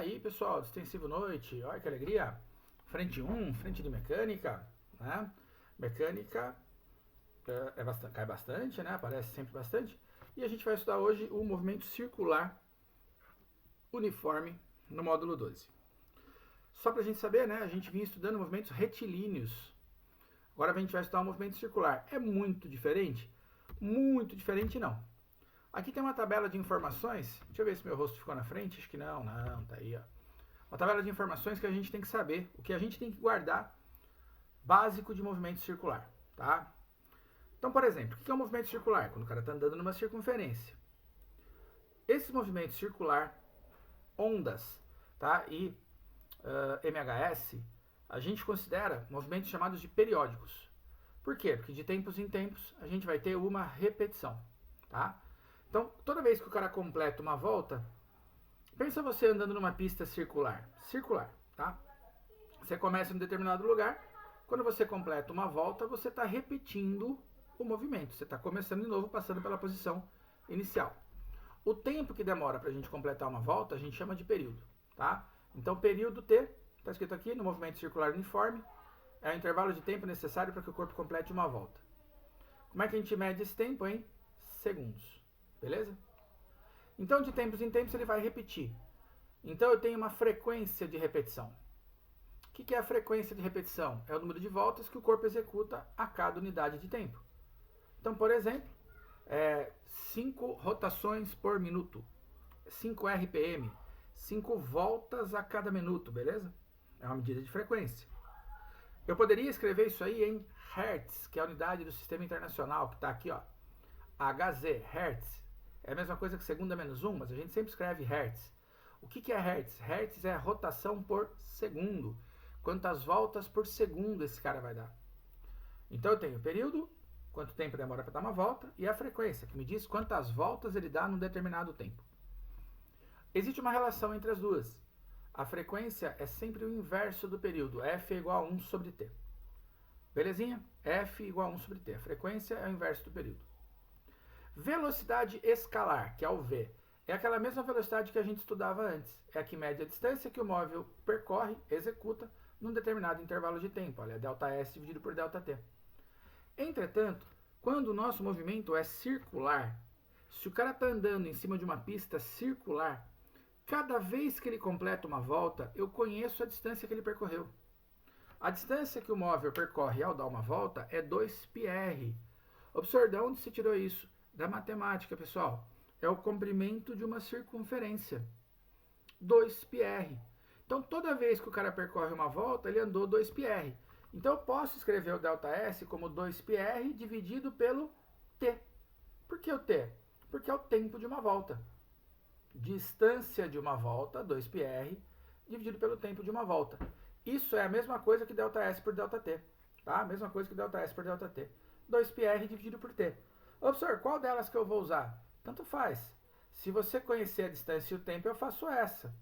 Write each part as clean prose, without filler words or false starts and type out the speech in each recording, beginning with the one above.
Aí, pessoal, extensivo noite, olha que alegria. Frente 1, frente de mecânica, né? Mecânica cai bastante, né? Aparece sempre bastante. E a gente vai estudar hoje o movimento circular uniforme no módulo 12. Só pra gente saber, né? A gente vinha estudando movimentos retilíneos. Agora a gente vai estudar o movimento circular. É muito diferente? Muito diferente não. Aqui tem uma tabela de informações. Deixa eu ver se meu rosto ficou na frente. Acho que não, tá aí, ó. Uma tabela de informações que a gente tem que saber, o que a gente tem que guardar básico de movimento circular, tá? Então, por exemplo, o que é um movimento circular? Quando o cara está andando numa circunferência. Esse movimento circular, ondas, tá? E MHS, a gente considera movimentos chamados de periódicos. Por quê? Porque de tempos em tempos a gente vai ter uma repetição, tá? Então, toda vez que o cara completa uma volta, pensa você andando numa pista circular, tá? Você começa em um determinado lugar, quando você completa uma volta, você está repetindo o movimento, você está começando de novo, passando pela posição inicial. O tempo que demora para a gente completar uma volta, a gente chama de período, tá? Então, período T, está escrito aqui no movimento circular uniforme, é o intervalo de tempo necessário para que o corpo complete uma volta. Como é que a gente mede esse tempo? Em segundos, beleza? Então, de tempos em tempos, ele vai repetir. Então, eu tenho uma frequência de repetição. O que é a frequência de repetição? É o número de voltas que o corpo executa a cada unidade de tempo. Então, por exemplo, 5 rotações por minuto, 5 RPM, 5 voltas a cada minuto, beleza? É uma medida de frequência. Eu poderia escrever isso aí em Hertz, que é a unidade do sistema internacional, que está aqui, ó. HZ, Hertz. É a mesma coisa que segunda menos 1, mas a gente sempre escreve Hertz. O que é Hertz? Hertz é rotação por segundo. Quantas voltas por segundo esse cara vai dar. Então eu tenho o período, quanto tempo demora para dar uma volta, e a frequência, que me diz quantas voltas ele dá num determinado tempo. Existe uma relação entre as duas. A frequência é sempre o inverso do período. F é igual a 1 sobre T. Belezinha? F igual a 1 sobre T. A frequência é o inverso do período. Velocidade escalar, que é o V, é aquela mesma velocidade que a gente estudava antes. É a que mede a distância que o móvel percorre, executa, num determinado intervalo de tempo. Olha, ΔS dividido por ΔT. Entretanto, quando o nosso movimento é circular, se o cara está andando em cima de uma pista circular, cada vez que ele completa uma volta, eu conheço a distância que ele percorreu. A distância que o móvel percorre ao dar uma volta é 2πr. Observe de onde se tirou isso? Da matemática, pessoal. É o comprimento de uma circunferência. 2πr. Então, toda vez que o cara percorre uma volta, ele andou 2πr. Então, eu posso escrever o ΔS como 2πr dividido pelo T. Por que o T? Porque é o tempo de uma volta. Distância de uma volta, 2πr, dividido pelo tempo de uma volta. Isso é a mesma coisa que ΔS por ΔT. Tá? Mesma coisa que ΔS por ΔT. 2πr dividido por T. Observe, qual delas que eu vou usar? Tanto faz. Se você conhecer a distância e o tempo, eu faço essa.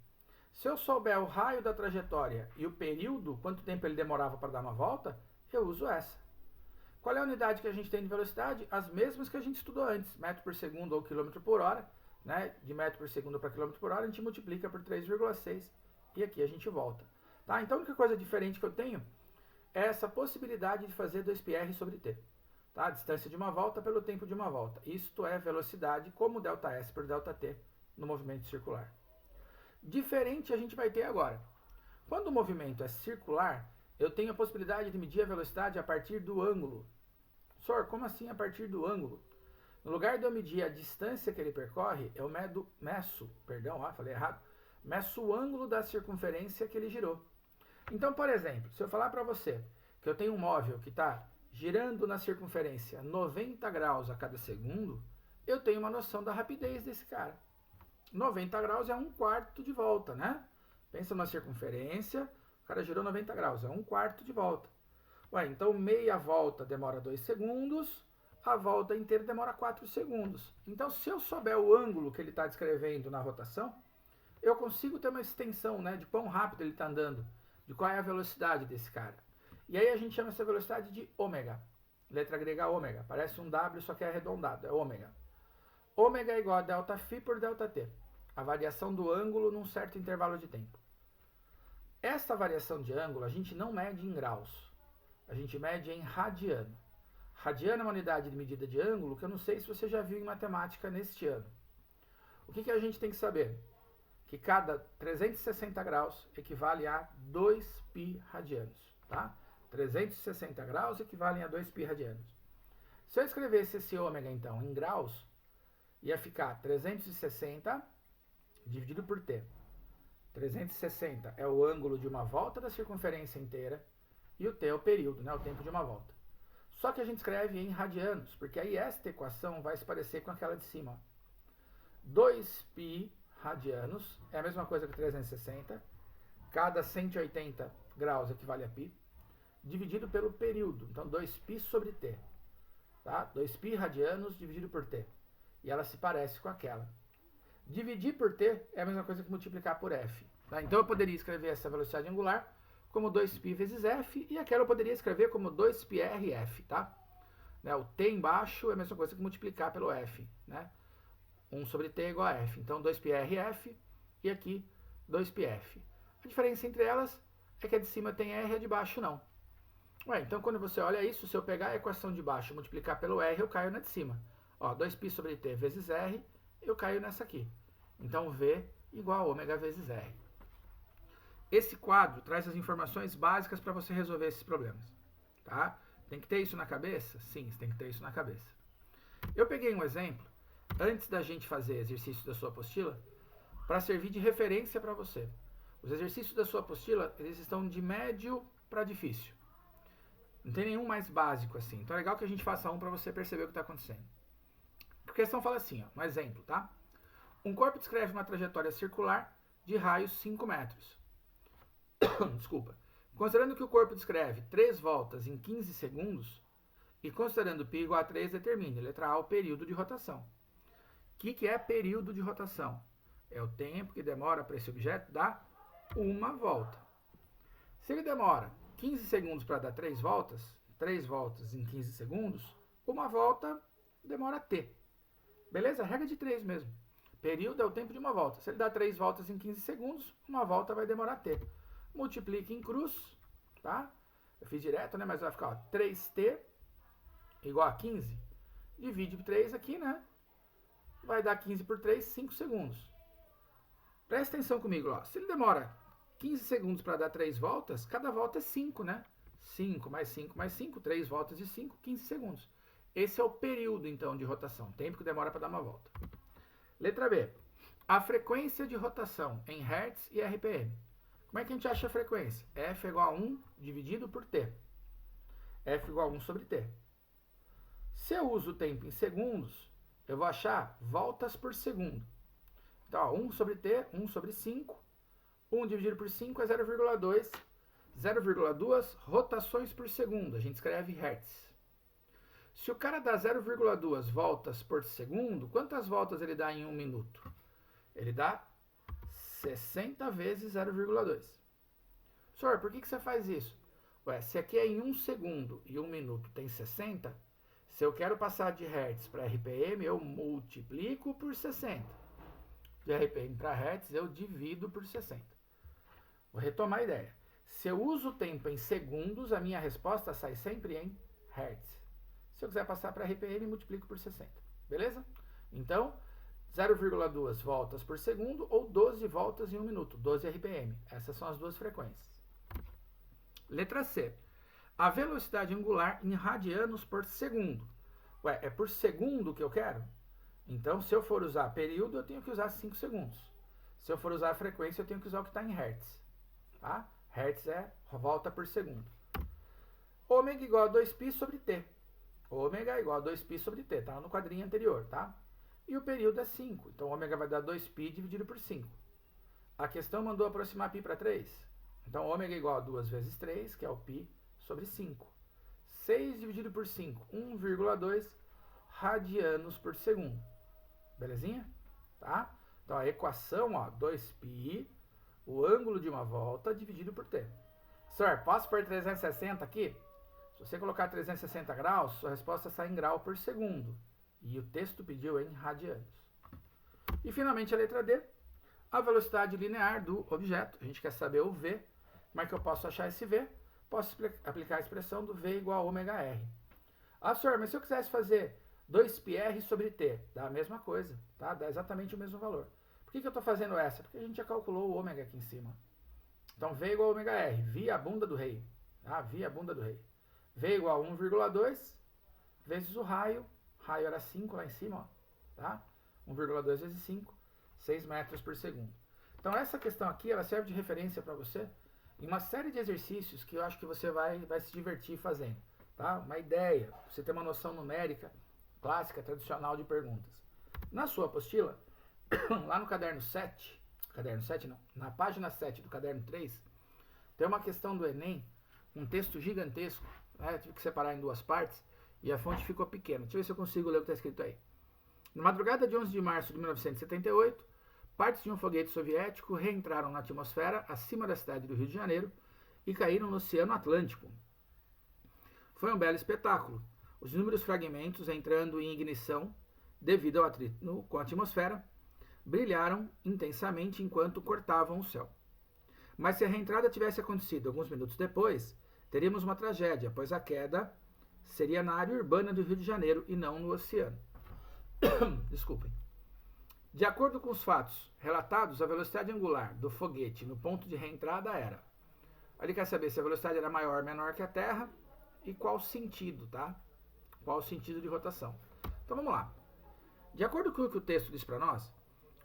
Se eu souber o raio da trajetória e o período, quanto tempo ele demorava para dar uma volta, eu uso essa. Qual é a unidade que a gente tem de velocidade? As mesmas que a gente estudou antes, metro por segundo ou quilômetro por hora, né? De metro por segundo para quilômetro por hora, a gente multiplica por 3,6 e aqui a gente volta. Tá? Então a única coisa diferente que eu tenho é essa possibilidade de fazer 2πr sobre t. Tá? A distância de uma volta pelo tempo de uma volta. Isto é velocidade como ΔS por ΔT no movimento circular. Diferente a gente vai ter agora. Quando o movimento é circular, eu tenho a possibilidade de medir a velocidade a partir do ângulo. Sor, como assim a partir do ângulo? No lugar de eu medir a distância que ele percorre, eu meço o ângulo da circunferência que ele girou. Então, por exemplo, se eu falar para você que eu tenho um móvel que está girando na circunferência 90 graus a cada segundo, eu tenho uma noção da rapidez desse cara. 90 graus é 1/4 de volta, né? Pensa numa circunferência, o cara girou 90 graus, é 1/4 de volta. Ué, então meia volta demora 2 segundos, a volta inteira demora 4 segundos. Então, se eu souber o ângulo que ele está descrevendo na rotação, eu consigo ter uma extensão, né, de quão rápido ele está andando, de qual é a velocidade desse cara. E aí a gente chama essa velocidade de ômega. Letra grega ômega. Parece um W, só que é arredondado. É ômega. Ômega é igual a ΔΦ por ΔT. a variação do ângulo num certo intervalo de tempo. Esta variação de ângulo a gente não mede em graus, a gente mede em radiano. Radiano é uma unidade de medida de ângulo que eu não sei se você já viu em matemática neste ano. O que a gente tem que saber? Que cada 360 graus equivale a 2π radianos, tá? 360 graus equivalem a 2π radianos. Se eu escrevesse esse ômega, então, em graus, ia ficar 360 dividido por t. 360 é o ângulo de uma volta da circunferência inteira e o t é o período, né, o tempo de uma volta. Só que a gente escreve em radianos, porque aí esta equação vai se parecer com aquela de cima. 2π radianos é a mesma coisa que 360. Cada 180 graus equivale a π, dividido pelo período. Então, 2π sobre t. Tá? 2π radianos dividido por t. E ela se parece com aquela. Dividir por t é a mesma coisa que multiplicar por f. Tá? Então eu poderia escrever essa velocidade angular como 2π vezes f, e aquela eu poderia escrever como 2πrf. Tá? Né? O t embaixo é a mesma coisa que multiplicar pelo f. Né? 1 sobre t é igual a f. Então 2πrf e aqui 2πf. A diferença entre elas é que a de cima tem r e a de baixo não. Ué, então quando você olha isso, se eu pegar a equação de baixo e multiplicar pelo r, eu caio na de cima. Ó, 2π sobre t vezes r, eu caio nessa aqui. Então V igual a ômega vezes R. Esse quadro traz as informações básicas para você resolver esses problemas. Tá? Tem que ter isso na cabeça? Sim, você tem que ter isso na cabeça. Eu peguei um exemplo, antes da gente fazer exercício da sua apostila, para servir de referência para você. Os exercícios da sua apostila, eles estão de médio para difícil. Não tem nenhum mais básico assim. Então é legal que a gente faça um para você perceber o que está acontecendo. A questão fala assim, ó, um exemplo, tá? Um corpo descreve uma trajetória circular de raios 5 metros. Desculpa. Considerando que o corpo descreve 3 voltas em 15 segundos, e considerando π igual a 3, determine, letra A, o período de rotação. O que é período de rotação? É o tempo que demora para esse objeto dar uma volta. Se ele demora 15 segundos para dar 3 voltas em 15 segundos, uma volta demora t. Beleza? Regra de 3 mesmo. Período é o tempo de uma volta. Se ele dá 3 voltas em 15 segundos, uma volta vai demorar t. Multiplique em cruz, tá? Eu fiz direto, né? Mas vai ficar, ó, 3t igual a 15. Divide por 3 aqui, né? Vai dar 15 por 3, 5 segundos. Presta atenção comigo, ó. Se ele demora 15 segundos para dar 3 voltas, cada volta é 5, né? 5 mais 5 mais 5, 3 voltas de 5, 15 segundos. Esse é o período, então, de rotação, tempo que demora para dar uma volta. Letra B. A frequência de rotação em Hz e RPM. Como é que a gente acha a frequência? F é igual a 1 dividido por T. F igual a 1 sobre T. Se eu uso o tempo em segundos, eu vou achar voltas por segundo. Então, ó, 1 sobre T, 1 sobre 5. 1 dividido por 5 é 0,2. 0,2 rotações por segundo. A gente escreve Hz. Se o cara dá 0,2 voltas por segundo, quantas voltas ele dá em 1 minuto? Ele dá 60 vezes 0,2. Senhor, por que você faz isso? Ué, se aqui é em 1 segundo e 1 minuto tem 60, se eu quero passar de Hz para RPM, eu multiplico por 60. De RPM para Hz, eu divido por 60. Vou retomar a ideia. Se eu uso o tempo em segundos, a minha resposta sai sempre em Hz. Se eu quiser passar para RPM, multiplico por 60. Beleza? Então, 0,2 voltas por segundo ou 12 voltas em 1 minuto. 12 RPM. Essas são as duas frequências. Letra C. A velocidade angular em radianos por segundo. Ué, é por segundo que eu quero? Então, se eu for usar período, eu tenho que usar 5 segundos. Se eu for usar a frequência, eu tenho que usar o que está em Hz. Tá? Hz é volta por segundo. Ômega igual a 2π sobre t. Ômega é igual a 2π sobre t, tá no quadrinho anterior, tá? E o período é 5, então ômega vai dar 2π dividido por 5. A questão mandou aproximar π para 3. Então ômega é igual a 2 vezes 3, que é o π sobre 5. 6 dividido por 5, 1,2 radianos por segundo. Belezinha? Tá? Então a equação, ó, 2π, o ângulo de uma volta dividido por t. Senhor, posso pôr 360 aqui? Se você colocar 360 graus, sua resposta sai em grau por segundo. E o texto pediu em radianos. E finalmente a letra D. a velocidade linear do objeto. A gente quer saber o v. Como é que eu posso achar esse v? Posso aplicar a expressão do v igual a ômega r. Ah, senhor, mas se eu quisesse fazer 2πr sobre t, dá a mesma coisa, tá? Dá exatamente o mesmo valor. Por que eu estou fazendo essa? Porque a gente já calculou o ômega aqui em cima. Então, v igual a ômega r, via a bunda do rei. Tá? Via a bunda do rei. V igual a 1,2 vezes o raio. Raio era 5 lá em cima, ó. Tá? 1,2 vezes 5, 6 metros por segundo. Então, essa questão aqui, ela serve de referência para você em uma série de exercícios que eu acho que você vai se divertir fazendo. Tá? Uma ideia, você ter uma noção numérica, clássica, tradicional de perguntas. Na sua apostila, lá no caderno 7, na página 7 do caderno 3, tem uma questão do Enem, um texto gigantesco, né? Tive que separar em duas partes, e a fonte ficou pequena. Deixa eu ver se eu consigo ler o que está escrito aí. Na madrugada de 11 de março de 1978, partes de um foguete soviético reentraram na atmosfera acima da cidade do Rio de Janeiro e caíram no Oceano Atlântico. Foi um belo espetáculo. Os inúmeros fragmentos entrando em ignição devido ao atrito com a atmosfera brilharam intensamente enquanto cortavam o céu. Mas se a reentrada tivesse acontecido alguns minutos depois, teríamos uma tragédia, pois a queda seria na área urbana do Rio de Janeiro e não no oceano. Desculpem. De acordo com os fatos relatados, a velocidade angular do foguete no ponto de reentrada era... Ele quer saber se a velocidade era maior ou menor que a Terra e qual sentido, tá? Qual o sentido de rotação. Então vamos lá. De acordo com o que o texto diz para nós,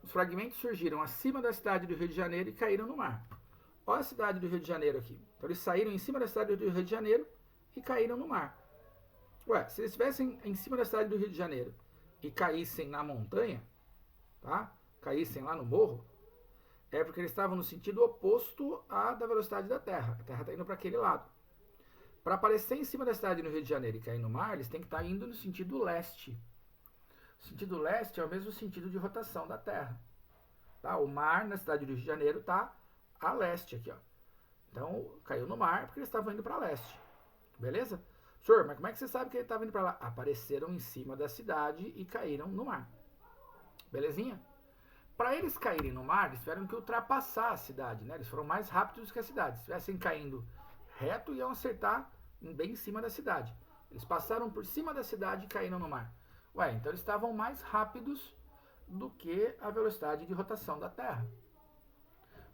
os fragmentos surgiram acima da cidade do Rio de Janeiro e caíram no mar. Olha a cidade do Rio de Janeiro aqui. Então eles saíram em cima da cidade do Rio de Janeiro e caíram no mar. Ué, se eles estivessem em cima da cidade do Rio de Janeiro e caíssem na montanha, tá? Caíssem lá no morro, é porque eles estavam no sentido oposto à da velocidade da Terra. A Terra está indo para aquele lado. Para aparecer em cima da cidade do Rio de Janeiro e cair no mar, eles têm que estar indo no sentido leste. O sentido leste é o mesmo sentido de rotação da Terra. Tá? O mar na cidade do Rio de Janeiro está a leste aqui, ó. Então, caiu no mar porque eles estavam indo para leste. Beleza? Senhor, mas como é que você sabe que ele estava indo para lá? Apareceram em cima da cidade e caíram no mar. Belezinha? Para eles caírem no mar, eles tiveram que ultrapassar a cidade, né? Eles foram mais rápidos que a cidade. Se estivessem caindo reto, iam acertar bem em cima da cidade. Eles passaram por cima da cidade e caíram no mar. Ué, então eles estavam mais rápidos do que a velocidade de rotação da Terra.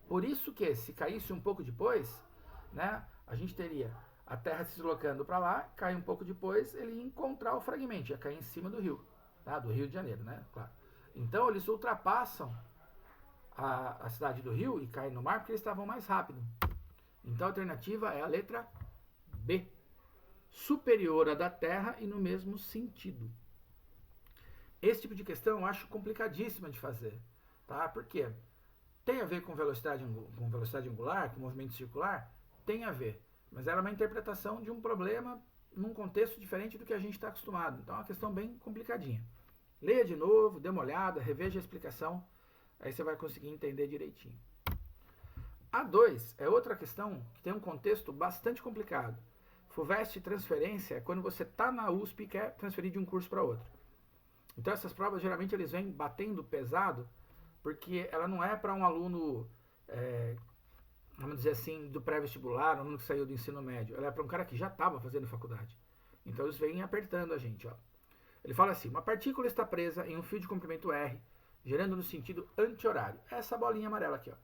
Por isso que, se caísse um pouco depois, né, a gente teria a Terra se deslocando para lá, cai um pouco depois, ele ia encontrar o fragmento, ia cair em cima do rio, tá? Do Rio de Janeiro, né? Claro. Então eles ultrapassam a cidade do Rio e caem no mar porque eles estavam mais rápido. Então a alternativa é a letra B. Superior à da Terra e no mesmo sentido. Esse tipo de questão eu acho complicadíssima de fazer, tá? Por quê? Tem a ver com velocidade angular, com movimento circular? Tem a ver. Mas ela é uma interpretação de um problema num contexto diferente do que a gente está acostumado. Então é uma questão bem complicadinha. Leia de novo, dê uma olhada, reveja a explicação, aí você vai conseguir entender direitinho. A 2 é outra questão que tem um contexto bastante complicado. FUVEST transferência é quando você está na USP e quer transferir de um curso para outro. Então essas provas geralmente eles vêm batendo pesado, porque ela não é para um aluno, vamos dizer assim, do pré-vestibular, um aluno que saiu do ensino médio. Ela é para um cara que já estava fazendo faculdade. Então eles vêm apertando a gente, ó. Ele fala assim, uma partícula está presa em um fio de comprimento R, girando no sentido anti-horário. Essa bolinha amarela aqui, ó.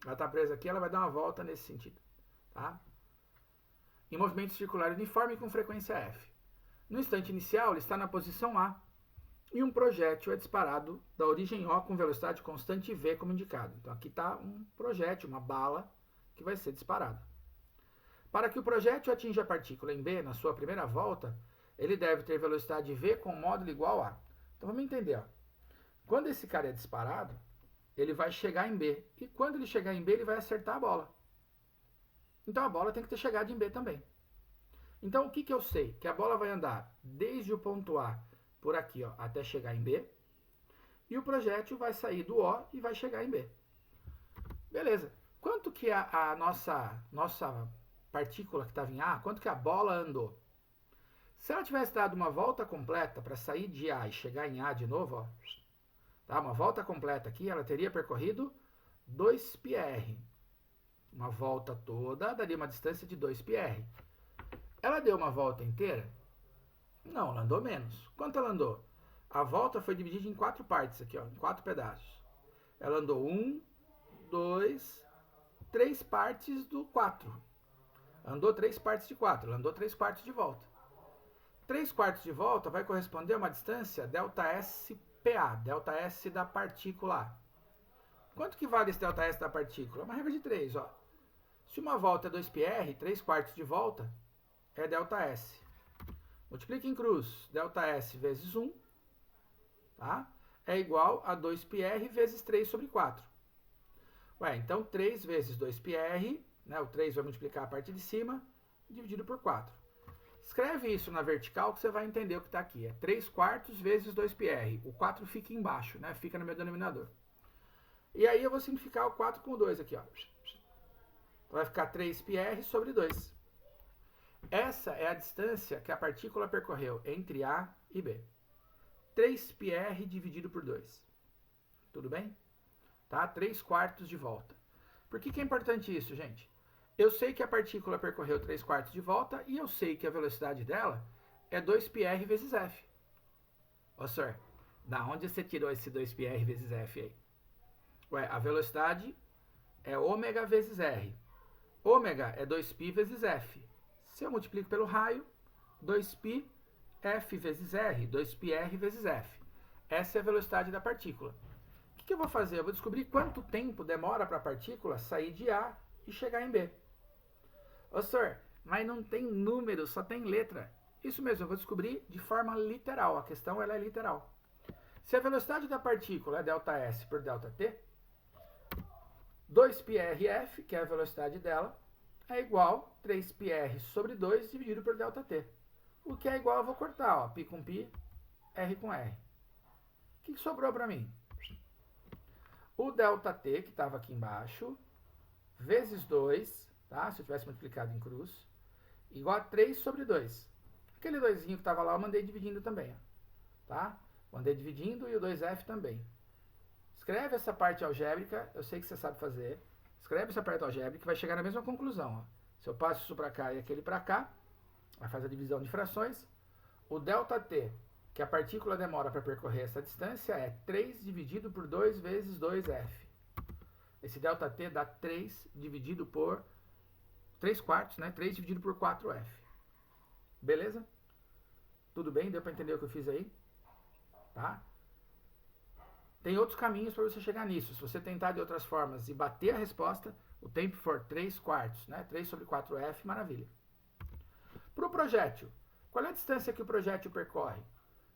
Ela está presa aqui, ela vai dar uma volta nesse sentido, tá? Em movimento circular uniforme com frequência F. No instante inicial, ele está na posição A, e um projétil é disparado da origem O com velocidade constante V como indicado. Então aqui está um projétil, uma bala, que vai ser disparada. Para que o projétil atinja a partícula em B na sua primeira volta, ele deve ter velocidade V com módulo igual a... Então vamos entender, ó. Quando esse cara é disparado, ele vai chegar em B. E quando ele chegar em B, ele vai acertar a bola. Então a bola tem que ter chegado em B também. Então o que eu sei? Que a bola vai andar desde o ponto A por aqui, ó, até chegar em B. E o projétil vai sair do O e vai chegar em B. Beleza. Quanto que a nossa partícula que estava em A, quanto que a bola andou? Se ela tivesse dado uma volta completa para sair de A e chegar em A de novo, ó, tá? Uma volta completa aqui, ela teria percorrido 2πr. Uma volta toda daria uma distância de 2πr. Ela deu uma volta inteira? Não, ela andou menos. Quanto ela andou? A volta foi dividida em 4 partes aqui, ó, em 4 pedaços. Ela andou 1, 2, 3 partes do 4. Andou 3 partes de 4, ela andou 3 quartos de volta. 3 quartos de volta vai corresponder a uma distância ΔSPA, ΔS da partícula. Quanto que vale esse ΔS da partícula? Uma regra de 3, ó. Se uma volta é 2πr, 3 quartos de volta é ΔS. Multiplica em cruz, ΔS vezes 1, tá? É igual a 2πr vezes 3 sobre 4. Ué, então 3 vezes 2πr, né, o 3 vai multiplicar a parte de cima, dividido por 4. Escreve isso na vertical que você vai entender o que está aqui. É 3 quartos vezes 2πr. O 4 fica embaixo, né? Fica no meu denominador. E aí eu vou simplificar o 4 com o 2 aqui, ó. Vai ficar 3πr sobre 2. Essa é a distância que a partícula percorreu entre A e B. 3πr dividido por 2. Tudo bem? Tá? 3 quartos de volta. Por que é importante isso, gente? Eu sei que a partícula percorreu 3 quartos de volta e eu sei que a velocidade dela é 2πr vezes f. Ô, senhor, da onde você tirou esse 2πr vezes f aí? Ué, a velocidade é ômega vezes r. Ômega é 2π vezes f. Se eu multiplico pelo raio, 2π f vezes r, 2πr vezes f. Essa é a velocidade da partícula. O que eu vou fazer? Eu vou descobrir quanto tempo demora para a partícula sair de A e chegar em B. Ô, senhor, mas não tem número, só tem letra. Isso mesmo, eu vou descobrir de forma literal. A questão ela é literal. Se a velocidade da partícula é ΔS por ΔT, 2πrf, que é a velocidade dela, é igual a 3πr sobre 2 dividido por ΔT. O que é igual, eu vou cortar, ó, π com π, r com r. O que sobrou para mim? O ΔT, que estava aqui embaixo, vezes 2, tá? Se eu tivesse multiplicado em cruz, igual a 3 sobre 2. Aquele 2 que estava lá eu mandei dividindo também, ó, tá? Mandei dividindo e o 2f também. Escreve essa parte algébrica, eu sei que você sabe fazer. Escreve essa parte algébrica que vai chegar na mesma conclusão, ó. Se eu passo isso para cá e aquele para cá, vai fazer a divisão de frações. O ΔT, que a partícula demora para percorrer essa distância, é 3 dividido por 2 vezes 2f. Esse ΔT dá 3 dividido por 3 quartos, né? 3 dividido por 4f. Beleza? Tudo bem? Deu para entender o que eu fiz aí? Tá? Tem outros caminhos para você chegar nisso. Se você tentar de outras formas e bater a resposta, o tempo for 3 quartos, né? 3 sobre 4f, maravilha. Para o projétil, qual é a distância que o projétil percorre?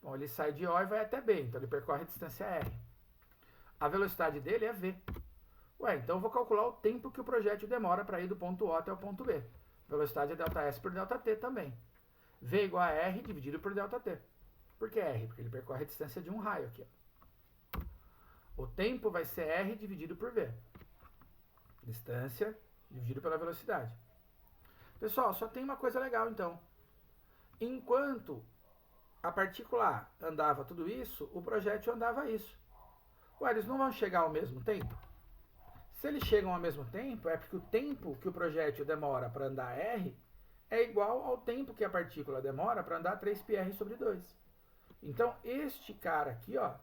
Bom, ele sai de O e vai até B, então ele percorre a distância r. A velocidade dele é v. Ué, então eu vou calcular o tempo que o projétil demora para ir do ponto O até o ponto B. Velocidade é ΔS por ΔT também. V é igual a r dividido por ΔT. Por que r? Porque ele percorre a distância de um raio aqui, ó. O tempo vai ser r dividido por v. Distância dividido pela velocidade. Pessoal, só tem uma coisa legal então. Enquanto a partícula A andava tudo isso, o projétil andava isso. Ué, eles não vão chegar ao mesmo tempo? Se eles chegam ao mesmo tempo, é porque o tempo que o projétil demora para andar r é igual ao tempo que a partícula demora para andar 3πr sobre 2. Então, este cara aqui, ó,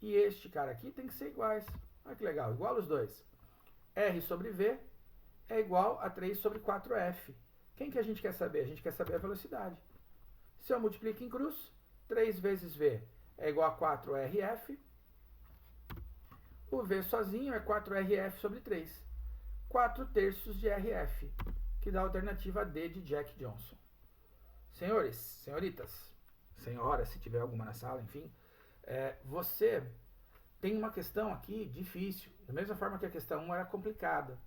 e este cara aqui tem que ser iguais. Olha que legal, igual os dois. R sobre V é igual a 3 sobre 4F. Quem que a gente quer saber? A gente quer saber a velocidade. Se eu multiplico em cruz, 3 vezes V é igual a 4RF. O V sozinho é 4RF sobre 3. 4 terços de RF, que dá a alternativa D de Jack Johnson. Senhores, senhoritas, senhoras, se tiver alguma na sala, enfim, você tem uma questão aqui difícil, da mesma forma que a questão 1 era complicada.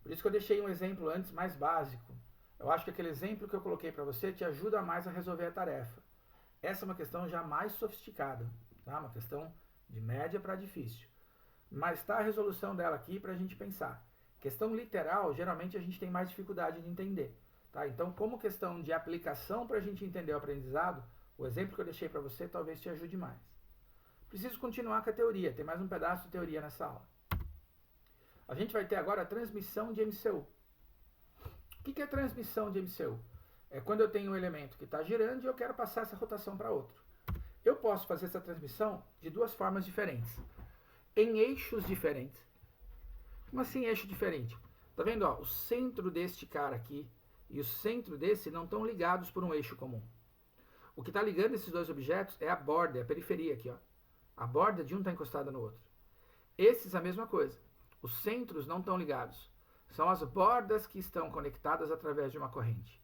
Por isso que eu deixei um exemplo antes mais básico. Eu acho que aquele exemplo que eu coloquei para você te ajuda mais a resolver a tarefa. Essa é uma questão já mais sofisticada, tá? Uma questão de média para difícil. Mas está a resolução dela aqui para a gente pensar. Questão literal, geralmente a gente tem mais dificuldade de entender. Tá? Então, como questão de aplicação para a gente entender o aprendizado, o exemplo que eu deixei para você talvez te ajude mais. Por Preciso continuar com a teoria, tem mais um pedaço de teoria nessa aula. A gente vai ter agora a transmissão de MCU. O que é transmissão de MCU? É quando eu tenho um elemento que está girando e eu quero passar essa rotação para outro. Eu posso fazer essa transmissão de duas formas diferentes, em eixos diferentes. Como assim eixo diferente? Tá vendo? Ó, o centro deste cara aqui e o centro desse não estão ligados por um eixo comum. O que está ligando esses dois objetos é a borda, é a periferia aqui, ó. A borda de um está encostada no outro. Esses a mesma coisa. Os centros não estão ligados. São as bordas que estão conectadas através de uma corrente.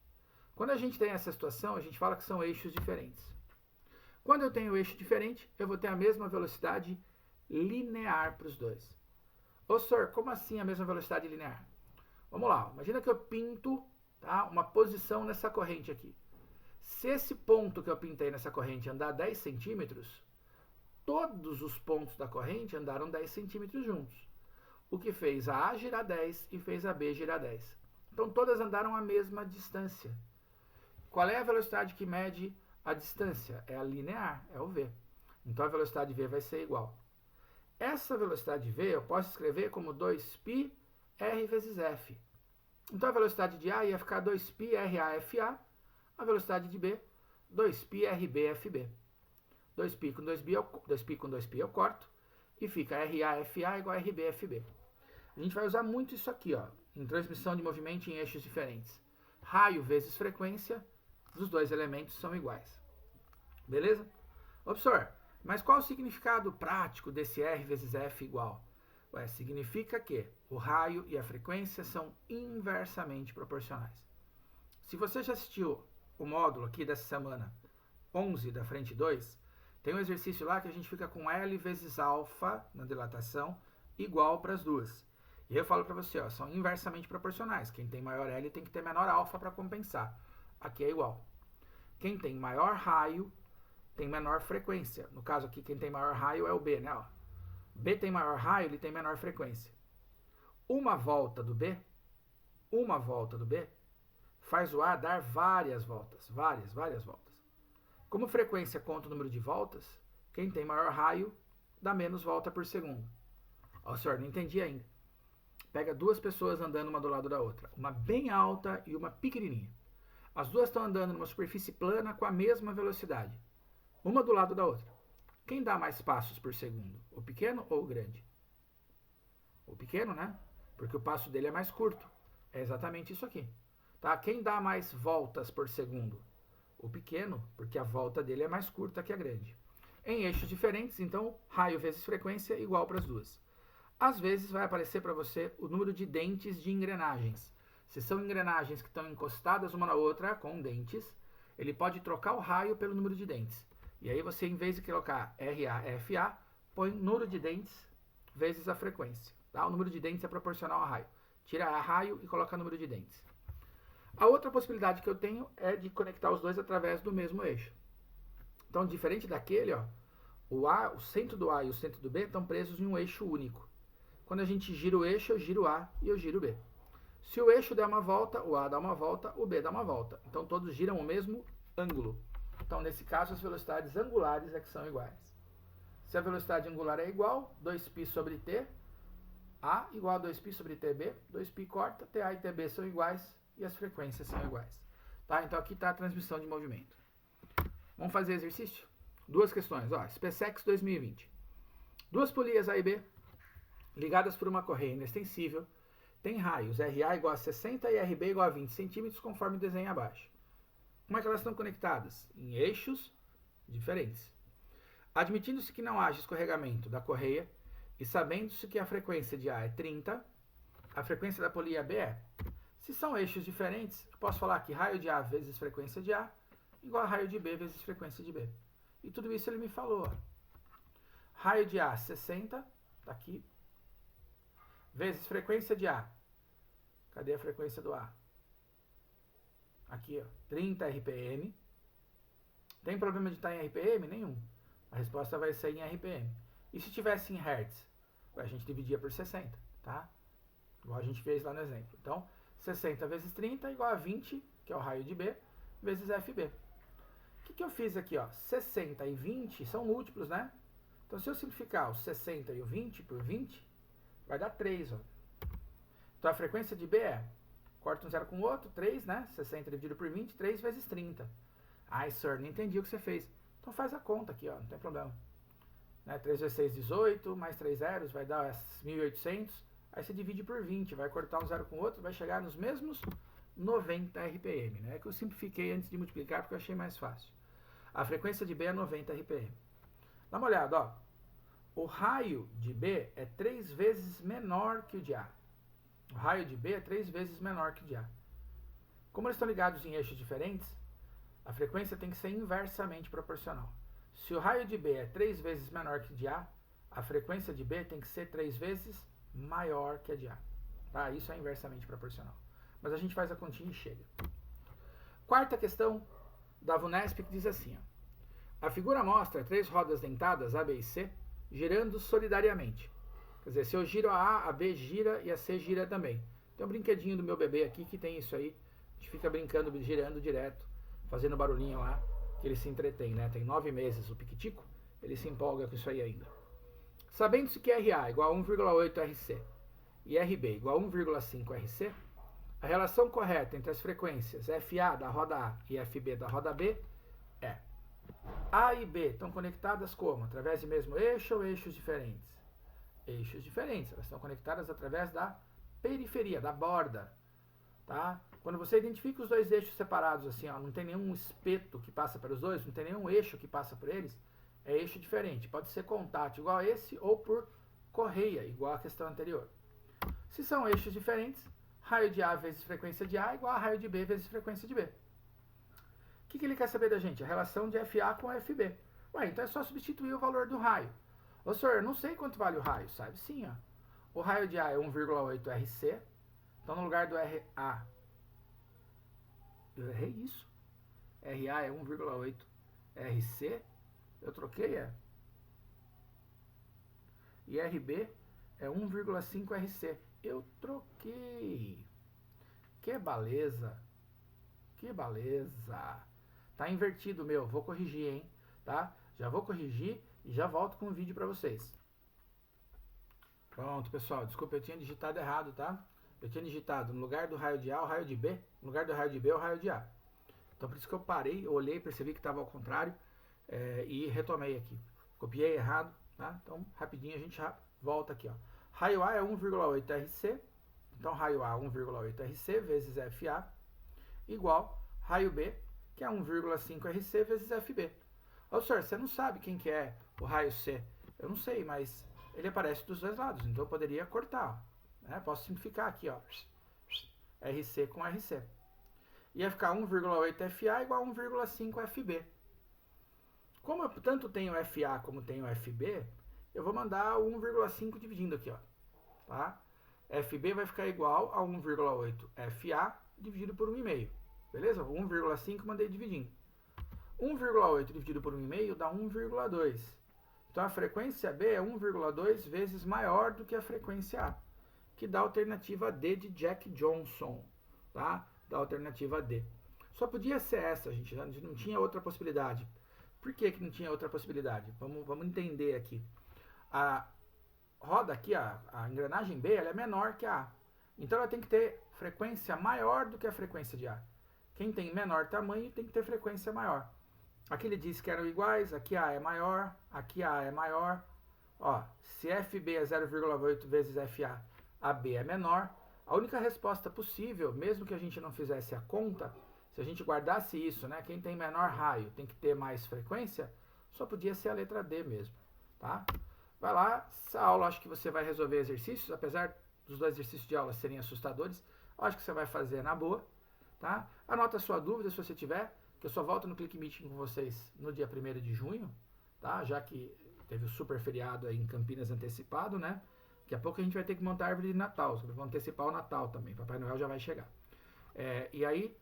Quando a gente tem essa situação, a gente fala que são eixos diferentes. Quando eu tenho eixo diferente, eu vou ter a mesma velocidade linear para os dois. Ô, senhor, como assim a mesma velocidade linear? Vamos lá, imagina que eu pinto, tá, uma posição nessa corrente aqui. Se esse ponto que eu pintei nessa corrente andar 10 centímetros, todos os pontos da corrente andaram 10 centímetros juntos. O que fez a A girar 10 e fez a B girar 10. Então todas andaram a mesma distância. Qual é a velocidade que mede a distância? É a linear, é o V. Então a velocidade V vai ser igual. Essa velocidade V eu posso escrever como 2πr vezes f. Então a velocidade de A ia ficar 2πrAFA, a velocidade de B, 2πrbFB. 2π com 2π eu corto e fica RAFA igual a RBFB. A gente vai usar muito isso aqui, ó, em transmissão de movimento em eixos diferentes. Raio vezes frequência dos dois elementos são iguais. Beleza? Professor, mas qual o significado prático desse R vezes F igual? Ué, significa que o raio e a frequência são inversamente proporcionais. Se você já assistiu o módulo aqui dessa semana 11 da frente 2, tem um exercício lá que a gente fica com L vezes alfa na dilatação igual para as duas. E eu falo para você, ó, são inversamente proporcionais. Quem tem maior L tem que ter menor alfa para compensar. Aqui é igual. Quem tem maior raio tem menor frequência. No caso aqui, quem tem maior raio é o B, né? Ó. B tem maior raio, ele tem menor frequência. Uma volta do B faz o A dar várias voltas, várias voltas. Como frequência conta o número de voltas, quem tem maior raio dá menos volta por segundo. Ó, senhor, não entendi ainda. Pega duas pessoas andando uma do lado da outra, uma bem alta e uma pequenininha. As duas estão andando numa superfície plana com a mesma velocidade, uma do lado da outra. Quem dá mais passos por segundo, o pequeno ou o grande? O pequeno, né? Porque o passo dele é mais curto. É exatamente isso aqui. Tá? Quem dá mais voltas por segundo? O pequeno, porque a volta dele é mais curta que a grande. Em eixos diferentes, então, raio vezes frequência igual para as duas. Às vezes vai aparecer para você o número de dentes de engrenagens. Se são engrenagens que estão encostadas uma na outra com dentes, ele pode trocar o raio pelo número de dentes. E aí você, em vez de colocar RAFA, põe número de dentes vezes a frequência. Tá? O número de dentes é proporcional ao raio. Tira a raio e coloca o número de dentes. A outra possibilidade que eu tenho é de conectar os dois através do mesmo eixo. Então, diferente daquele, ó, o centro do A e o centro do B estão presos em um eixo único. Quando a gente gira o eixo, eu giro o A e eu giro o B. Se o eixo der uma volta, o A dá uma volta, o B dá uma volta. Então, todos giram o mesmo ângulo. Então, nesse caso, as velocidades angulares é que são iguais. Se a velocidade angular é igual, 2π sobre t, A igual a 2π sobre tb, 2π corta, TA e tb são iguais e as frequências são iguais. Tá? Então, aqui está a transmissão de movimento. Vamos fazer exercício? Duas questões. Ó, SpaceX 2020. Duas polias A e B, ligadas por uma correia inextensível, tem raios RA igual a 60 e RB igual a 20 centímetros, conforme o desenho abaixo. Como é que elas estão conectadas? Em eixos diferentes. Admitindo-se que não haja escorregamento da correia e sabendo-se que a frequência de A é 30, a frequência da polia B é. Se são eixos diferentes, eu posso falar que raio de A vezes frequência de A igual a raio de B vezes frequência de B. E tudo isso ele me falou. Ó. Raio de A 60, tá aqui, vezes frequência de A. Cadê a frequência do A? Aqui, ó, 30 RPM. Tem problema de estar em RPM? Nenhum. A resposta vai ser em RPM. E se tivesse em Hertz? A gente dividia por 60, tá? Igual a gente fez lá no exemplo. Então, 60 vezes 30 igual a 20, que é o raio de B, vezes FB. O que eu fiz aqui? Ó? 60 e 20 são múltiplos, né? Então, se eu simplificar o 60 e o 20 por 20, vai dar 3, ó. Então, a frequência de B é, corta um zero com o outro, 3, né? 60 dividido por 20, 3 vezes 30. Ai, sir, não entendi o que você fez. Então, faz a conta aqui, ó, não tem problema. Né? 3 vezes 6, 18, mais 3 zeros, vai dar 1.800. Aí você divide por 20, vai cortar um zero com o outro, vai chegar nos mesmos 90 RPM, né? Que eu simplifiquei antes de multiplicar porque eu achei mais fácil. A frequência de B é 90 RPM. Dá uma olhada, ó. O raio de B é 3 vezes menor que o de A. O raio de B é 3 vezes menor que o de A. Como eles estão ligados em eixos diferentes, a frequência tem que ser inversamente proporcional. Se o raio de B é 3 vezes menor que o de a frequência de B tem que ser 3 vezes maior que a de A. Tá? Isso é inversamente proporcional. Mas a gente faz a continha e chega. Quarta questão da VUNESP que diz assim, ó. A figura mostra 3 rodas dentadas, A, B e C, girando solidariamente. Quer dizer, se eu giro a B gira e a C gira também. Tem um brinquedinho do meu bebê aqui que tem isso aí. A gente fica brincando, girando direto, fazendo barulhinho lá, que ele se entretém, né? Tem 9 meses o piquitico, ele se empolga com isso aí ainda. Sabendo-se que RA igual a 1,8 RC e RB igual a 1,5 RC, a relação correta entre as frequências FA da roda A e FB da roda B é: A e B estão conectadas como? Através do mesmo eixo ou eixos diferentes? Eixos diferentes, elas estão conectadas através da periferia, da borda, tá? Quando você identifica os dois eixos separados assim, ó, não tem nenhum espeto que passa pelos dois, não tem nenhum eixo que passa por eles, é eixo diferente. Pode ser contato igual a esse ou por correia, igual a questão anterior. Se são eixos diferentes, raio de A vezes frequência de A igual a raio de B vezes frequência de B. O que ele quer saber da gente? A relação de FA com FB. Ué, então é só substituir o valor do raio. Ô senhor, eu não sei quanto vale o raio. Sabe sim, ó. O raio de A é 1,8 RC. Então no lugar do RA... Eu errei isso. RA é 1,8 RC. Eu troquei, é. E RB é 1,5 RC. Eu troquei. Que beleza. Que beleza. Tá invertido, meu. Vou corrigir, hein? Tá? Já vou corrigir e já volto com o vídeo pra vocês. Pronto, pessoal. Desculpa, eu tinha digitado errado, tá? Eu tinha digitado no lugar do raio de A, o raio de B. No lugar do raio de B, o raio de A. Então, por isso que eu parei, eu olhei, percebi que estava ao contrário e retomei aqui. Copiei errado, tá? Então, rapidinho a gente já volta aqui, ó. Raio A é 1,8 RC. Então, raio A 1,8 RC vezes FA igual raio B, que é 1,5 RC vezes FB. Ô, senhor, você não sabe quem que é o raio C? Eu não sei, mas ele aparece dos dois lados, então eu poderia cortar. Né? Posso simplificar aqui, ó. RC com RC. Ia ficar 1,8 FA igual a 1,5 FB. Como eu tanto tenho FA como tenho FB, eu vou mandar o 1,5 dividindo aqui, ó. Tá? FB vai ficar igual a 1,8 FA dividido por 1,5. Beleza? 1,5 mandei dividindo. 1,8 dividido por 1,5 dá 1,2. Então a frequência B é 1,2 vezes maior do que a frequência A, que dá a alternativa D de Jack Johnson, tá? Da alternativa D. Só podia ser essa, gente, não tinha outra possibilidade. Por que não tinha outra possibilidade? Vamos entender aqui. A roda aqui, a engrenagem B, ela é menor que a A. Então ela tem que ter frequência maior do que a frequência de A. Quem tem menor tamanho tem que ter frequência maior. Aqui ele disse que eram iguais, aqui A é maior, aqui A é maior. Ó, se FB é 0,8 vezes FA, AB é menor. A única resposta possível, mesmo que a gente não fizesse a conta, se a gente guardasse isso, né, quem tem menor raio tem que ter mais frequência, só podia ser a letra D mesmo, tá? Vai lá, essa aula acho que você vai resolver exercícios, apesar dos dois exercícios de aula serem assustadores, acho que você vai fazer na boa, tá? Anota a sua dúvida se você tiver, que eu só volto no Click Meeting com vocês no dia 1º de junho, tá? Já que teve o super feriado aí em Campinas antecipado, né? Daqui a pouco a gente vai ter que montar a árvore de Natal, vamos antecipar o Natal também, Papai Noel já vai chegar. E aí,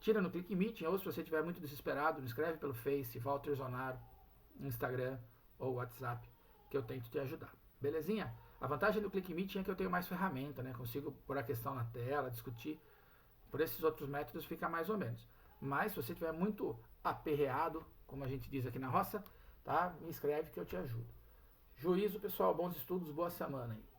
tira no Click Meeting, ou se você estiver muito desesperado, me escreve pelo Face, Walter Zonaro, Instagram ou WhatsApp, que eu tento te ajudar. Belezinha? A vantagem do Click Meeting é que eu tenho mais ferramenta, né? Consigo pôr a questão na tela, discutir. Por esses outros métodos fica mais ou menos. Mas se você estiver muito aperreado, como a gente diz aqui na roça, tá? Me escreve que eu te ajudo. Juízo, pessoal, bons estudos, boa semana. Hein?